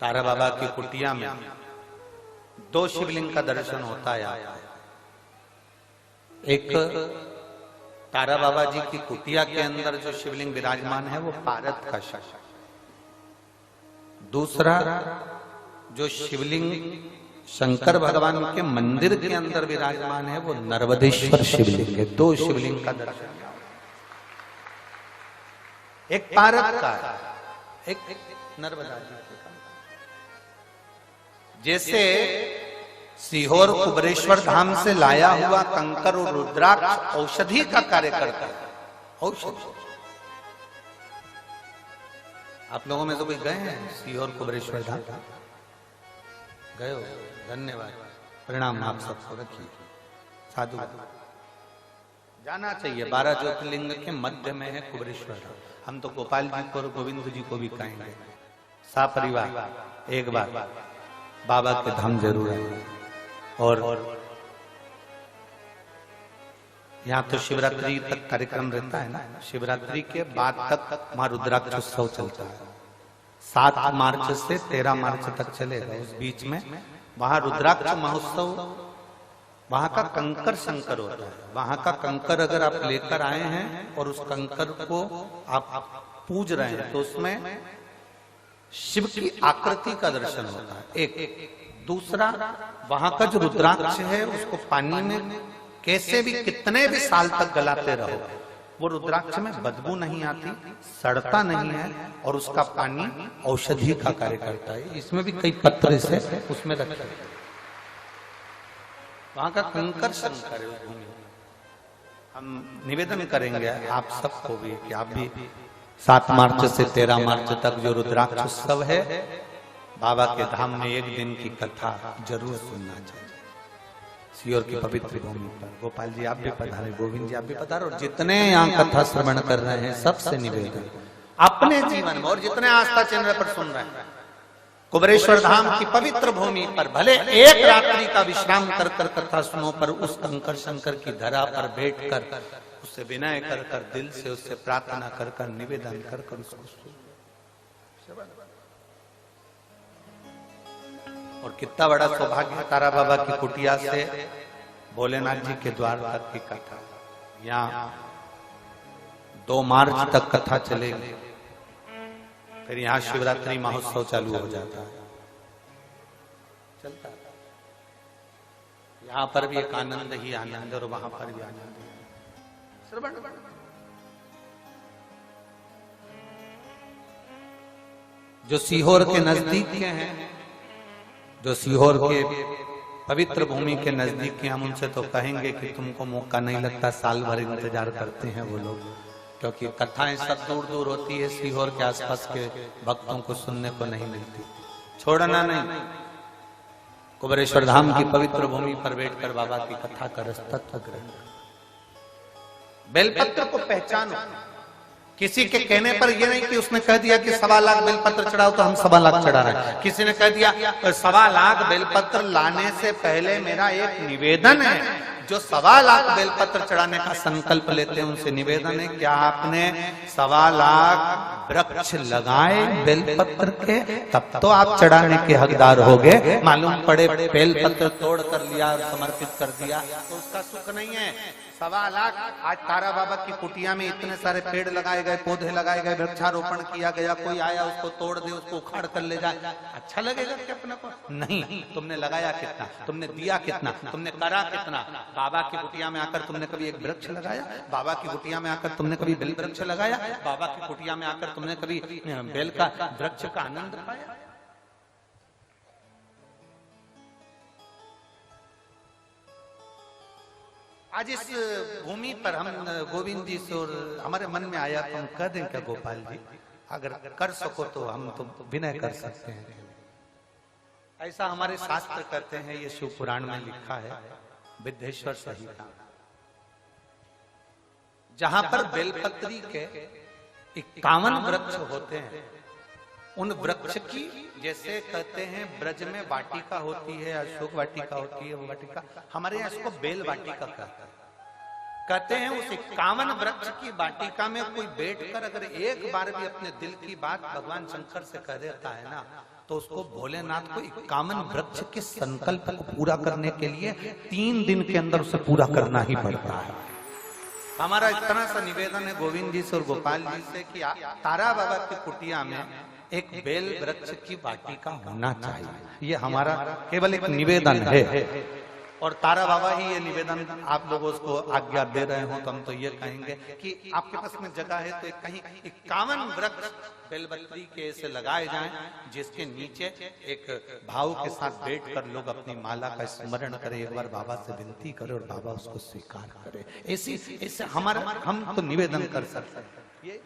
तारा बाबा की कुटिया में दो शिवलिंग का दर्शन होता है आपको। एक तारा बाबा जी की कुटिया के अंदर जो शिवलिंग विराजमान है वो पारद का शिव, दूसरा जो शिवलिंग शंकर भगवान के मंदिर के अंदर विराजमान है वो नर्मदेश्वर शिवलिंग है। दो शिवलिंग का दर्शन, एक पारद का है, एक नर्मदा जी का। जैसे सीहोर कुबरेश्वर धाम से लाया हुआ कंकर और रुद्राक्ष औषधि का कार्य करता है। औषधि, आप लोगों में तो कोई गए हैं सीहोर कुबरेश्वर धाम? गए हो? धन्यवाद, प्रणाम आप सबको। रखिए, साधु जाना चाहिए। 12 ज्योतिर्लिंग के मध्य में है कुबरेश्वर धाम। हम तो गोपाल जी को और गोविंद जी को भी कहेंगे, सपरिवार एक बार बाबा के धाम जरूर आएंगे। और यहाँ तो शिवरात्रि तक कार्यक्रम रहता है ना, शिवरात्रि के बाद तक वहां रुद्राक्ष उत्सव चलता है। 7 मार्च से 13 मार्च तक चलेगा। उस बीच में वहां रुद्राक्ष महोत्सव, वहां का कंकर शंकर होता है। वहां का कंकर अगर आप लेकर आए हैं और उस कंकर को आप पूज रहे हैं तो उसमें शिव की आकृति का दर्शन होता है। एक दूसरा, वहां का जो रुद्राक्ष है उसको पानी में कैसे भी कितने भी साल तक गलाते रहो, वो रुद्राक्ष में बदबू नहीं आती, सड़ता नहीं है और उसका पानी औषधि का कार्य करता है। इसमें भी कई पत्र से उसमें रखते हैं। वहां का कंकर शंकर है। हम निवेदन करेंगे आप सबको भी कि आप भी 7 मार्च से 13 मार्च तक जो रुद्राक्ष उत्सव है बाबा के धाम में एक दिन की कथा जरूर सुनना चाहिए। सीहोर की पवित्र भूमि पर गोपाल जी आप भी पधारे, गोविंद जी आप भी पधारो, और जितने यहाँ कथा श्रवण कर रहे हैं सबसे निवेदन अपने जीवन में और जितने आस्था चैनल पर सुन रहे हैं, कुबरेश्वर धाम की पवित्र भूमि पर भले एक रात्रि का विश्राम कर कर कथा सुनो, पर उस कंकर शंकर की धरा पर बैठकर उससे विनय कर कर, दिल से उससे प्रार्थना कर कर, निवेदन कर कर उसको सुनो। और कितना बड़ा सौभाग्य, तारा बाबा की कुटिया से भोलेनाथ जी के द्वार तक की कथा। यहाँ 2 मार्च तक कथा चलेगी, फिर यहाँ शिवरात्रि महोत्सव चालू हो जाता है, चलता है। यहाँ पर भी एक आनंद ही आनंद और वहां पर भी आनंद है। जो सीहोर के नजदीक के हैं, जो सीहोर के पवित्र भूमि के नजदीक के, हम उनसे तो कहेंगे कि तुमको मौका नहीं लगता, साल भर इंतजार करते हैं वो लोग, क्योंकि कथाएं सब दूर दूर होती है, सीहोर के आसपास के भक्तों को सुनने को नहीं मिलती। छोड़ना नहीं, कुबरेश्वर धाम की पवित्र भूमि पर बैठकर बाबा की कथा का रस तत्व ग्रहण। बेलपत्र को पहचानो। किसी के कहने पर यह नहीं कि उसने कह दिया कि 1.25 लाख बेलपत्र चढ़ाओ तो हम 1.25 लाख चढ़ा रहे हैं। किसी ने कह दिया 1.25 लाख बेलपत्र लाने से पहले मेरा एक निवेदन है, जो 1.25 लाख बेलपत्र चढ़ाने का संकल्प लेते हैं उनसे निवेदन है, क्या आपने 1.25 लाख वृक्ष लगाए बेलपत्र के, तब तो आप चढ़ाने के हकदार हो गए। मालूम पड़े बेलपत्र तोड़ कर लिया और समर्पित कर दिया तो उसका सुख नहीं है। 1.25 लाख आज तारा बाबा की कुटिया में इतने सारे पेड़ लगाए गए, पौधे लगाए गए, वृक्षारोपण किया गया, कोई आया उसको तोड़ दे, उसको उखाड़ कर ले जाए, अच्छा लगेगा क्या अपने को? नहीं। तुमने लगाया कितना, तुमने दिया कितना, तुमने करा कितना? बाबा की कुटिया में आकर तुमने कभी एक वृक्ष लगाया? बाबा की कुटिया में आकर तुमने कभी बेल वृक्ष लगाया? बाबा की कुटिया में आकर तुमने कभी बेल का वृक्ष का आनंद पाया? आज इस भूमि पर हम गोविंद जी से और हमारे मन में आया तो हम कह दें क्या गोपाल जी, अगर कर सको तो हम तो विनय कर सकते हैं। ऐसा हमारे शास्त्र कहते हैं, ये शिव पुराण में लिखा है, विद्धेश्वर संहिता, जहां पर बेलपत्री के 51 वृक्ष होते हैं। उन वृक्ष की जैसे कहते हैं ब्रज में वाटिका होती है, अशोक वाटिका होती है, वो वाटिका हमारे यहाँ इसको बेल वाटिका कहते हैं। कहते हैं उस 51 वृक्ष की वाटिका में कोई बैठकर अगर एक बार भी अपने दिल की बात भगवान शंकर से कह देता है ना, तो उसको भोलेनाथ को 51 वृक्ष के संकल्प को पूरा करने के लिए 3 दिन के अंदर उसे पूरा करना ही पड़ता है। हमारा इतना सा निवेदन है गोविंद जी से और गोपाल जी से कि तारा बाबा की कुटिया में एक बेल वृक्ष की वाटिका होना चाहिए। ये हमारा केवल एक निवेदन है, और तारा बाबा ही ये निवेदन आप लोगों को आज्ञा दे रहे हो, तो हम तो ये कहेंगे कि आपके पास में जगह है तो कहीं 51 वृक्ष बेलपत्री के ऐसे लगाए जाएं, जिसके नीचे एक भाव के साथ बैठकर लोग अपनी माला का स्मरण करें, एक बार बाबा से विनती करें और बाबा उसको स्वीकार करे। ऐसे हमारा हम तो निवेदन कर सकते हैं। ये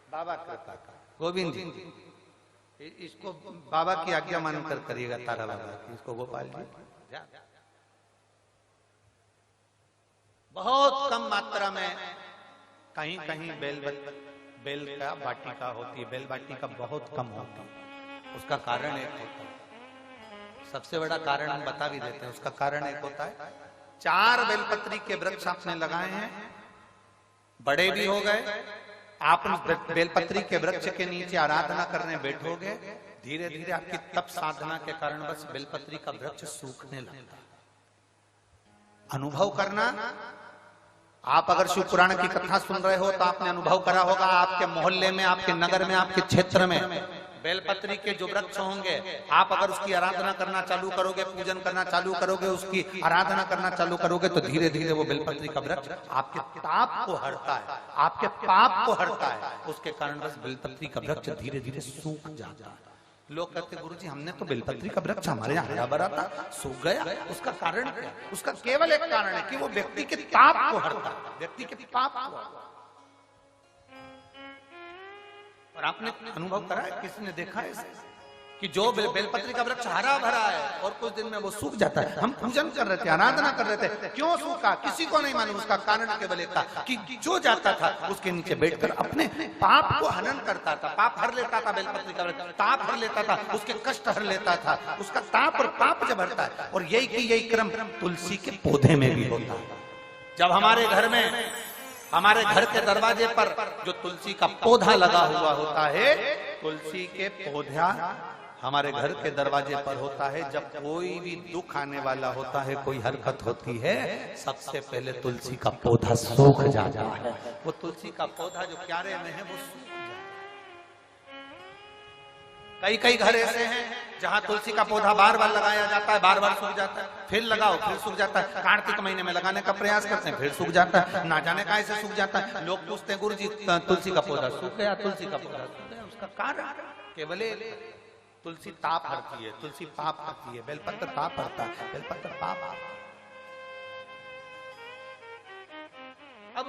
बाबा कृपा का गोविंद जी, इसको बाबा की आज्ञा मानकर करिएगा, तारा बाबा की, इसको गोपाल जी। बहुत कम मात्रा में कहीं कहीं बेल का वाटिका होती है, बेल वाटिका बहुत कम होती है। उसका कारण एक होता है, सबसे बड़ा कारण हम बता भी देते हैं। उसका कारण एक होता है, 4 बेलपत्री के वृक्ष आपने लगाए हैं, बड़े भी हो गए, आप बेलपत्री के वृक्ष के नीचे आराधना करने बैठोगे, धीरे धीरे आपकी तप साधना के कारण बस बेलपत्री का वृक्ष सूखने लगता है। अनुभव करना, आप अगर शिव पुराण की कथा सुन रहे हो तो आपने अनुभव करा होगा, आपके मोहल्ले में, आपके नगर में, आपके क्षेत्र में बेलपत्री के जो वृक्ष होंगे, आप अगर उसकी आराधना करना चालू करोगे, पूजन करना चालू करोगे, उसकी आराधना करना चालू करोगे, तो धीरे धीरे वो बेलपत्री का वृक्ष आपके ताप को हरता है, आपके पाप को हरता है। उसके कारण बस बेलपत्री का वृक्ष धीरे धीरे सूख जाता है। लोग कहते गुरुजी हमने तो बेलपत्री का वृक्ष हमारे यहाँ हरा भरा था, सूख गया, उसका कारण क्या? उसका केवल एक कारण है कि वो व्यक्ति के ताप को हरता है, व्यक्ति के पाप को। और आपने अनुभव करा है, किसी ने देखा है इसे कि जो बेलपत्री का वृक्ष हरा भरा है और कुछ दिन में वो सूख जाता है। हम पूजन कर रहे थे, आराधना कर रहे थे, क्यों सूखा किसी को नहीं मालूम। उसका कारण केवल एक था कि जो जाता था उसके नीचे बैठकर अपने पाप को हनन करता था, पाप हर लेता था, बेलपत्री का वृक्ष ताप हर लेता था, उसके कष्ट हर लेता था, उसका ताप और पाप जब हरता है। और यही क्रम तुलसी के पौधे में भी होता है। जब हमारे घर में, हमारे घर के दरवाजे पर जो तुलसी का पौधा लगा हुआ होता है, तुलसी के पौधा हमारे घर के दरवाजे पर होता है, जब कोई भी दुख आने वाला होता है, कोई हरकत होती है, सबसे पहले तुलसी का पौधा सूख जाता है। वो तुलसी का पौधा जो क्यारे में है वो सूख जाता है। कई घर ऐसे हैं जहां तुलसी का पौधा बार बार लगाया जाता है, बार बार सूख जाता है, फिर लगाओ फिर सूख जाता है। कार्तिक महीने में लगाने का प्रयास करते हैं, फिर सूख जाता है, ना जाने का ऐसे सूख जाता है। लोग पूछते हैं गुरुजी तुलसी का पौधा सूख गया, तुलसी का पौधा सूख गया। उसका कारण केवल तुलसी ताप हरती है, तुलसी पाप हरती है, बेलपत्र ताप हरता है, बेलपत्र पाप। अब